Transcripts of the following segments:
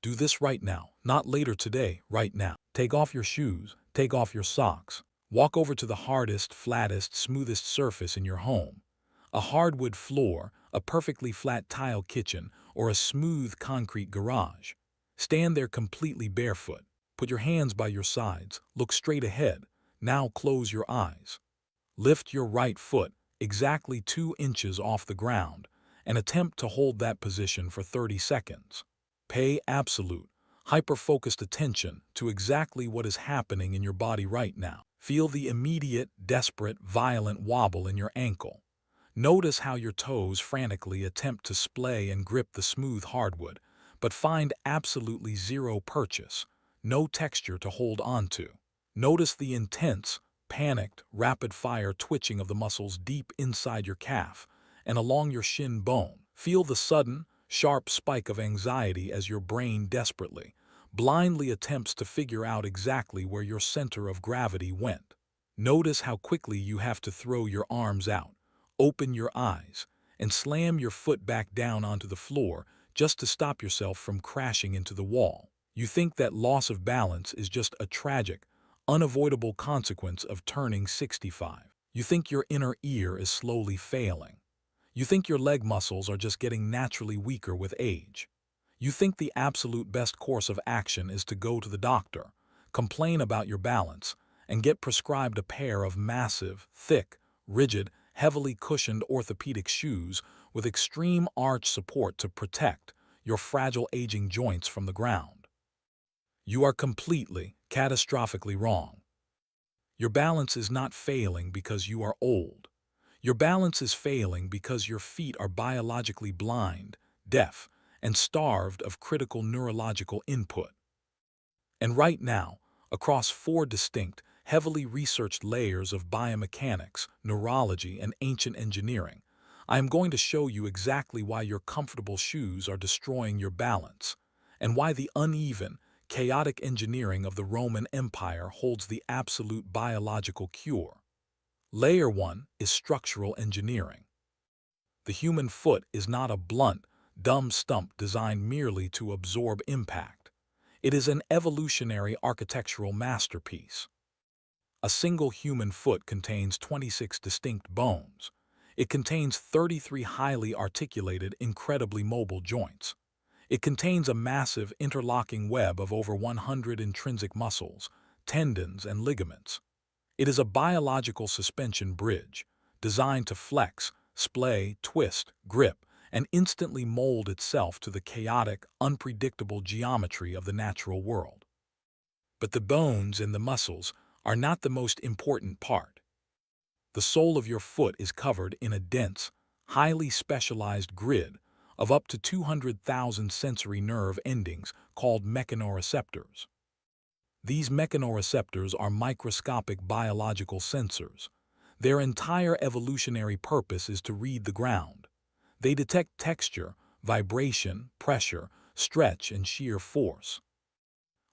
Do this right now, not later today, right now. Take off your shoes, take off your socks. Walk over to the hardest, flattest, smoothest surface in your home. A hardwood floor, a perfectly flat tile kitchen, or a smooth concrete garage. Stand there completely barefoot. Put your hands by your sides, look straight ahead. Now close your eyes. Lift your right foot exactly 2 inches off the ground and attempt to hold that position for 30 seconds. Pay absolute, hyper-focused attention to exactly what is happening in your body right now. Feel the immediate, desperate, violent wobble in your ankle. Notice how your toes frantically attempt to splay and grip the smooth hardwood, but find absolutely zero purchase, no texture to hold onto. Notice the intense, panicked, rapid-fire twitching of the muscles deep inside your calf and along your shin bone. Feel the sudden, sharp spike of anxiety as your brain desperately, blindly attempts to figure out exactly where your center of gravity went. Notice how quickly you have to throw your arms out, open your eyes, and slam your foot back down onto the floor just to stop yourself from crashing into the wall. You think that loss of balance is just a tragic, unavoidable consequence of turning 65. You think your inner ear is slowly failing. You think your leg muscles are just getting naturally weaker with age. You think the absolute best course of action is to go to the doctor, complain about your balance, and get prescribed a pair of massive, thick, rigid, heavily cushioned orthopedic shoes with extreme arch support to protect your fragile aging joints from the ground. You are completely, catastrophically wrong. Your balance is not failing because you are old. Your balance is failing because your feet are biologically blind, deaf, and starved of critical neurological input. And right now, across 4 distinct, heavily researched layers of biomechanics, neurology, and ancient engineering, I am going to show you exactly why your comfortable shoes are destroying your balance, and why the uneven, chaotic engineering of the Roman Empire holds the absolute biological cure. Layer 1 is structural engineering. The human foot is not a blunt, dumb stump designed merely to absorb impact. It is an evolutionary architectural masterpiece. A single human foot contains 26 distinct bones. It contains 33 highly articulated, incredibly mobile joints. It contains a massive interlocking web of over 100 intrinsic muscles, tendons, and ligaments. It is a biological suspension bridge, designed to flex, splay, twist, grip, and instantly mold itself to the chaotic, unpredictable geometry of the natural world. But the bones and the muscles are not the most important part. The sole of your foot is covered in a dense, highly specialized grid of up to 200,000 sensory nerve endings called mechanoreceptors. These mechanoreceptors are microscopic biological sensors. Their entire evolutionary purpose is to read the ground. They detect texture, vibration, pressure, stretch, and shear force.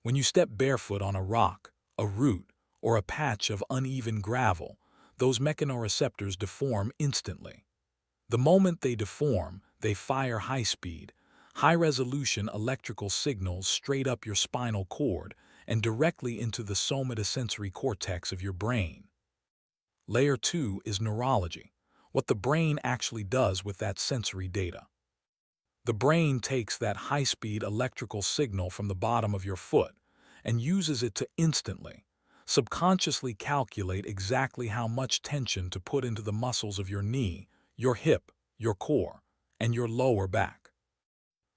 When you step barefoot on a rock, a root, or a patch of uneven gravel, those mechanoreceptors deform instantly. The moment they deform, they fire high-speed, high-resolution electrical signals straight up your spinal cord and directly into the somatosensory cortex of your brain. Layer 2 is neurology, what the brain actually does with that sensory data. The brain takes that high-speed electrical signal from the bottom of your foot and uses it to instantly, subconsciously calculate exactly how much tension to put into the muscles of your knee, your hip, your core, and your lower back.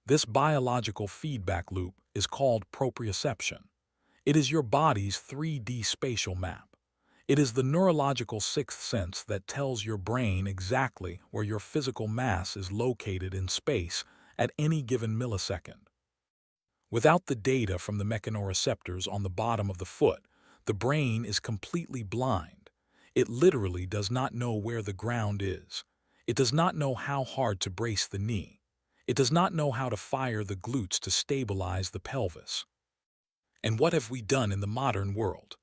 This biological feedback loop is called proprioception. It is your body's 3D spatial map. It is the neurological sixth sense that tells your brain exactly where your physical mass is located in space at any given millisecond. Without the data from the mechanoreceptors on the bottom of the foot, the brain is completely blind. It literally does not know where the ground is. It does not know how hard to brace the knee. It does not know how to fire the glutes to stabilize the pelvis. And what have we done in the modern world?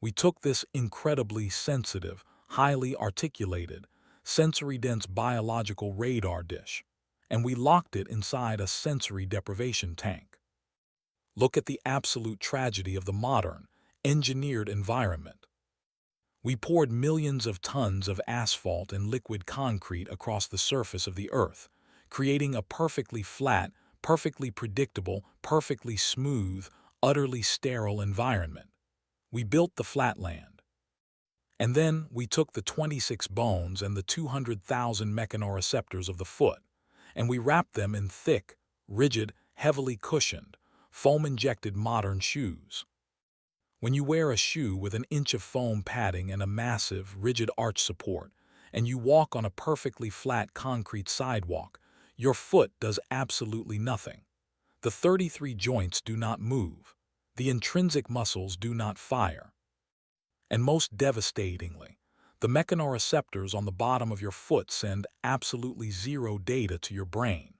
We took this incredibly sensitive, highly articulated, sensory-dense biological radar dish, and we locked it inside a sensory deprivation tank. Look at the absolute tragedy of the modern, engineered environment. We poured millions of tons of asphalt and liquid concrete across the surface of the earth, creating a perfectly flat, perfectly predictable, perfectly smooth, utterly sterile environment. We built the flatland. And then we took the 26 bones and the 200,000 mechanoreceptors of the foot, and we wrapped them in thick, rigid, heavily cushioned, foam-injected modern shoes. When you wear a shoe with an inch of foam padding and a massive, rigid arch support, and you walk on a perfectly flat concrete sidewalk, your foot does absolutely nothing. The 33 joints do not move. The intrinsic muscles do not fire. And most devastatingly, the mechanoreceptors on the bottom of your foot send absolutely zero data to your brain.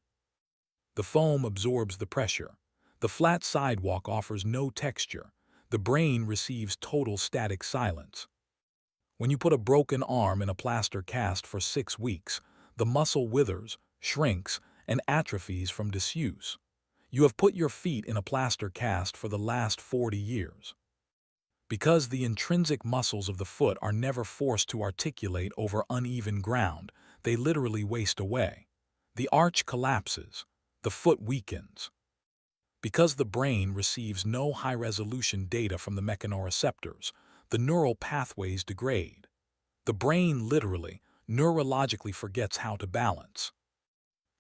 The foam absorbs the pressure. The flat sidewalk offers no texture. The brain receives total static silence. When you put a broken arm in a plaster cast for 6 weeks, the muscle withers, shrinks, and atrophies from disuse. You have put your feet in a plaster cast for the last 40 years. Because the intrinsic muscles of the foot are never forced to articulate over uneven ground, they literally waste away. The arch collapses. The foot weakens. Because the brain receives no high-resolution data from the mechanoreceptors, the neural pathways degrade. The brain literally, neurologically forgets how to balance.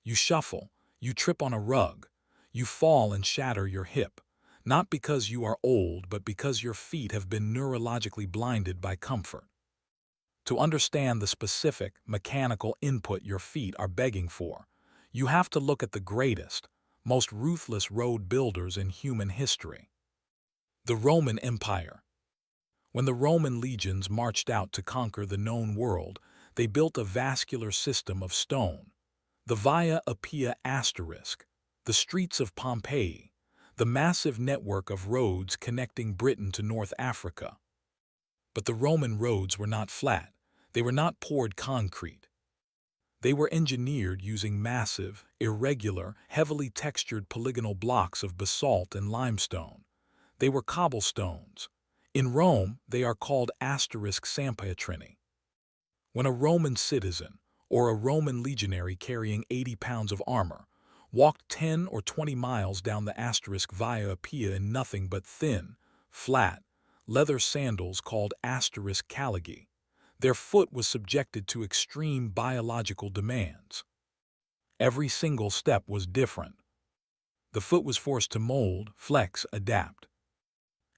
You shuffle, you trip on a rug, you fall and shatter your hip, not because you are old but because your feet have been neurologically blinded by comfort. To understand the specific, mechanical input your feet are begging for, you have to look at the greatest, most ruthless road builders in human history. The Roman Empire. When the Roman legions marched out to conquer the known world, they built a vascular system of stone. The Via Appia Asterisk, the streets of Pompeii, the massive network of roads connecting Britain to North Africa. But the Roman roads were not flat. They were not poured concrete. They were engineered using massive, irregular, heavily textured polygonal blocks of basalt and limestone. They were cobblestones. In Rome, they are called asterisk sampietrini. When a Roman citizen, or a Roman legionary carrying 80 pounds of armor, walked 10 or 20 miles down the asterisk Via Appia in nothing but thin, flat, leather sandals called asterisk caligae, their foot was subjected to extreme biological demands. Every single step was different. The foot was forced to mold, flex, adapt,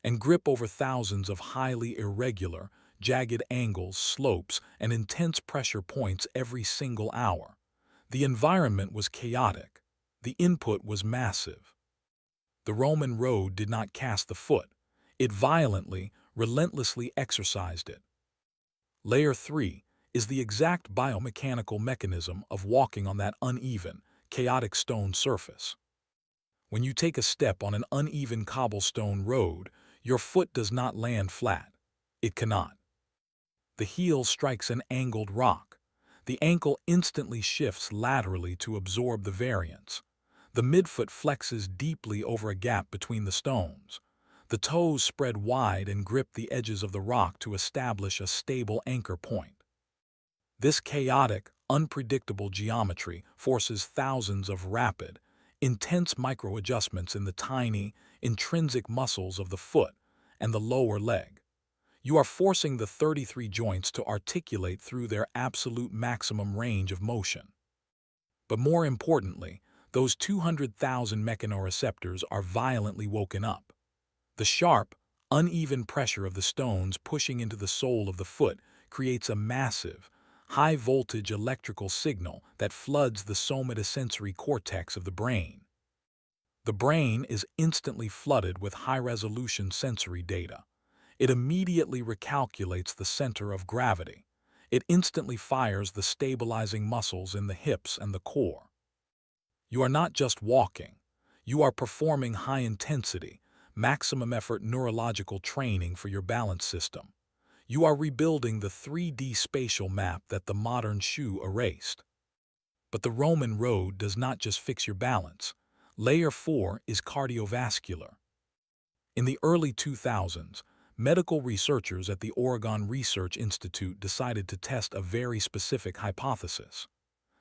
and grip over thousands of highly irregular, jagged angles, slopes, and intense pressure points every single hour. The environment was chaotic. The input was massive. The Roman road did not cast the foot. It violently, relentlessly exercised it. Layer 3 is the exact biomechanical mechanism of walking on that uneven, chaotic stone surface. When you take a step on an uneven cobblestone road, your foot does not land flat. It cannot. The heel strikes an angled rock. The ankle instantly shifts laterally to absorb the variance. The midfoot flexes deeply over a gap between the stones. The toes spread wide and grip the edges of the rock to establish a stable anchor point. This chaotic, unpredictable geometry forces thousands of rapid, intense micro-adjustments in the tiny, intrinsic muscles of the foot and the lower leg. You are forcing the 33 joints to articulate through their absolute maximum range of motion. But more importantly, those 200,000 mechanoreceptors are violently woken up. The sharp, uneven pressure of the stones pushing into the sole of the foot creates a massive, high-voltage electrical signal that floods the somatosensory cortex of the brain. The brain is instantly flooded with high-resolution sensory data. It immediately recalculates the center of gravity. It instantly fires the stabilizing muscles in the hips and the core. You are not just walking. You are performing high-intensity, maximum-effort neurological training for your balance system. You are rebuilding the 3D spatial map that the modern shoe erased. But the Roman road does not just fix your balance. Layer 4 is cardiovascular. In the early 2000s, medical researchers at the Oregon Research Institute decided to test a very specific hypothesis.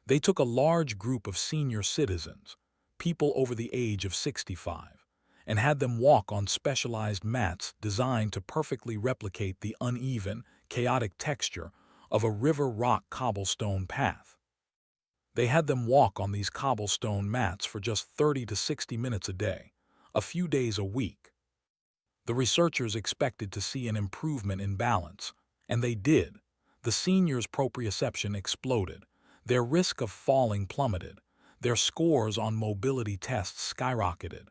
They took a large group of senior citizens, people over the age of 65, and had them walk on specialized mats designed to perfectly replicate the uneven, chaotic texture of a river rock cobblestone path. They had them walk on these cobblestone mats for just 30 to 60 minutes a day, a few days a week. The researchers expected to see an improvement in balance, and they did. The seniors' proprioception exploded, their risk of falling plummeted, their scores on mobility tests skyrocketed.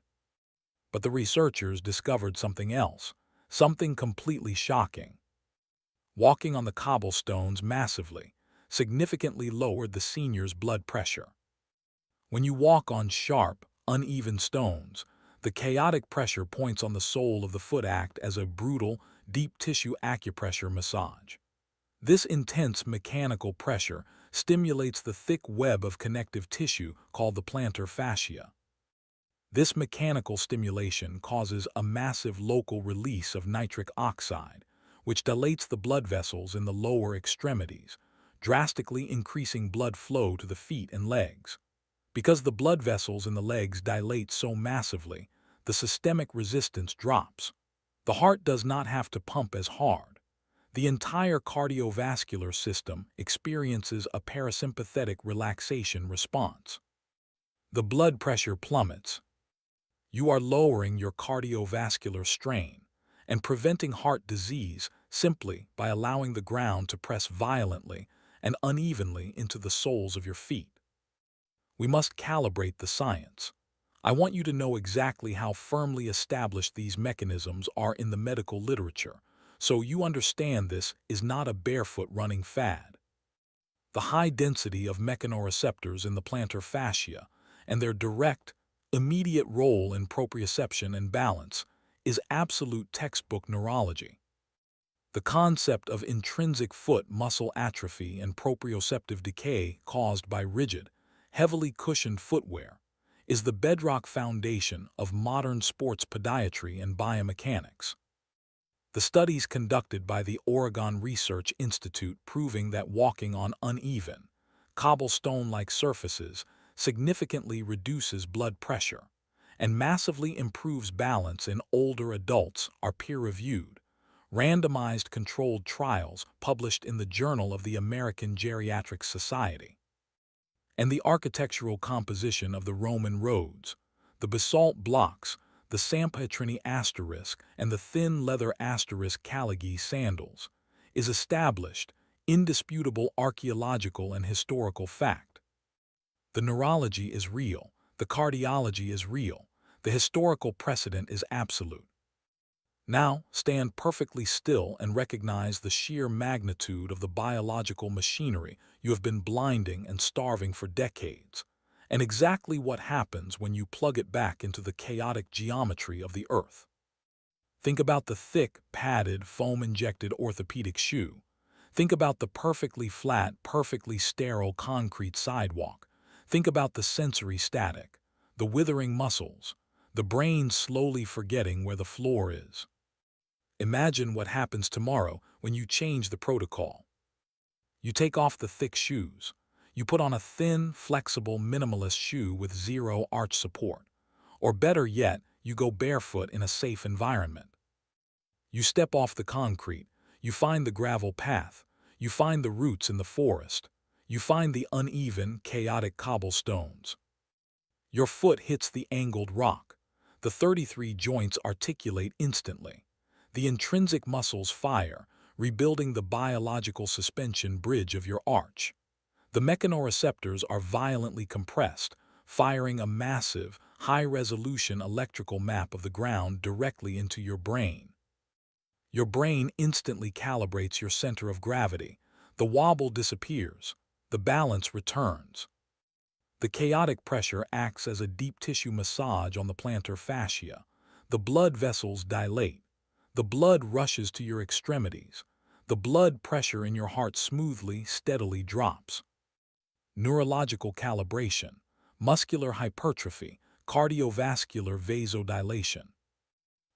But the researchers discovered something else, something completely shocking. Walking on the cobblestones massively, significantly lowered the seniors' blood pressure. When you walk on sharp, uneven stones, the chaotic pressure points on the sole of the foot act as a brutal, deep-tissue acupressure massage. This intense mechanical pressure stimulates the thick web of connective tissue called the plantar fascia. This mechanical stimulation causes a massive local release of nitric oxide, which dilates the blood vessels in the lower extremities, drastically increasing blood flow to the feet and legs. Because the blood vessels in the legs dilate so massively, the systemic resistance drops. The heart does not have to pump as hard. The entire cardiovascular system experiences a parasympathetic relaxation response. The blood pressure plummets. You are lowering your cardiovascular strain and preventing heart disease simply by allowing the ground to press violently and unevenly into the soles of your feet. We must calibrate the science. I want you to know exactly how firmly established these mechanisms are in the medical literature, so you understand this is not a barefoot running fad. The high density of mechanoreceptors in the plantar fascia and their direct, immediate role in proprioception and balance is absolute textbook neurology. The concept of intrinsic foot muscle atrophy and proprioceptive decay caused by rigid, heavily cushioned footwear is the bedrock foundation of modern sports podiatry and biomechanics. The studies conducted by the Oregon Research Institute proving that walking on uneven, cobblestone-like surfaces significantly reduces blood pressure and massively improves balance in older adults are peer-reviewed, randomized controlled trials published in the Journal of the American Geriatric Society. And the architectural composition of the Roman roads, the basalt blocks, the Sampatrini asterisk, and the thin leather asterisk Calighi sandals, is established, indisputable archaeological and historical fact. The neurology is real, the cardiology is real, the historical precedent is absolute. Now, stand perfectly still and recognize the sheer magnitude of the biological machinery you have been blinding and starving for decades, and exactly what happens when you plug it back into the chaotic geometry of the earth. Think about the thick, padded, foam-injected orthopedic shoe. Think about the perfectly flat, perfectly sterile concrete sidewalk. Think about the sensory static, the withering muscles, the brain slowly forgetting where the floor is. Imagine what happens tomorrow when you change the protocol. You take off the thick shoes. You put on a thin, flexible, minimalist shoe with zero arch support. Or better yet, you go barefoot in a safe environment. You step off the concrete. You find the gravel path. You find the roots in the forest. You find the uneven, chaotic cobblestones. Your foot hits the angled rock. The 33 joints articulate instantly. The intrinsic muscles fire, rebuilding the biological suspension bridge of your arch. The mechanoreceptors are violently compressed, firing a massive, high-resolution electrical map of the ground directly into your brain. Your brain instantly calibrates your center of gravity. The wobble disappears. The balance returns. The chaotic pressure acts as a deep tissue massage on the plantar fascia. The blood vessels dilate. The blood rushes to your extremities. The blood pressure in your heart smoothly, steadily drops. Neurological calibration, muscular hypertrophy, cardiovascular vasodilation.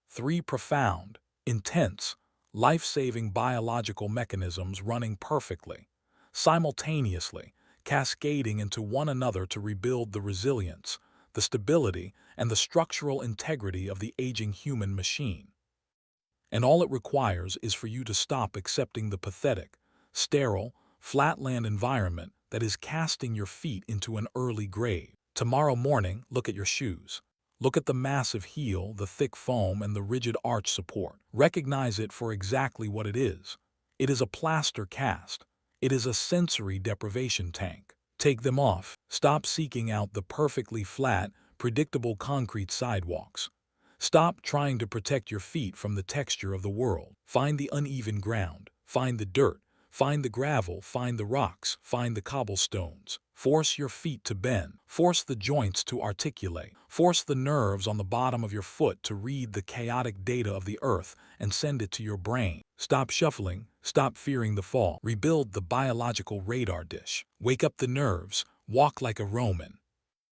3 profound, intense, life-saving biological mechanisms running perfectly, simultaneously, cascading into one another to rebuild the resilience, the stability, and the structural integrity of the aging human machine. And all it requires is for you to stop accepting the pathetic, sterile, flatland environment that is casting your feet into an early grave. Tomorrow morning, look at your shoes. Look at the massive heel, the thick foam, and the rigid arch support. Recognize it for exactly what it is. It is a plaster cast. It is a sensory deprivation tank. Take them off. Stop seeking out the perfectly flat, predictable concrete sidewalks. Stop trying to protect your feet from the texture of the world. Find the uneven ground. Find the dirt. Find the gravel. Find the rocks. Find the cobblestones. Force your feet to bend. Force the joints to articulate. Force the nerves on the bottom of your foot to read the chaotic data of the earth and send it to your brain. Stop shuffling. Stop fearing the fall. Rebuild the biological radar dish. Wake up the nerves. Walk like a Roman.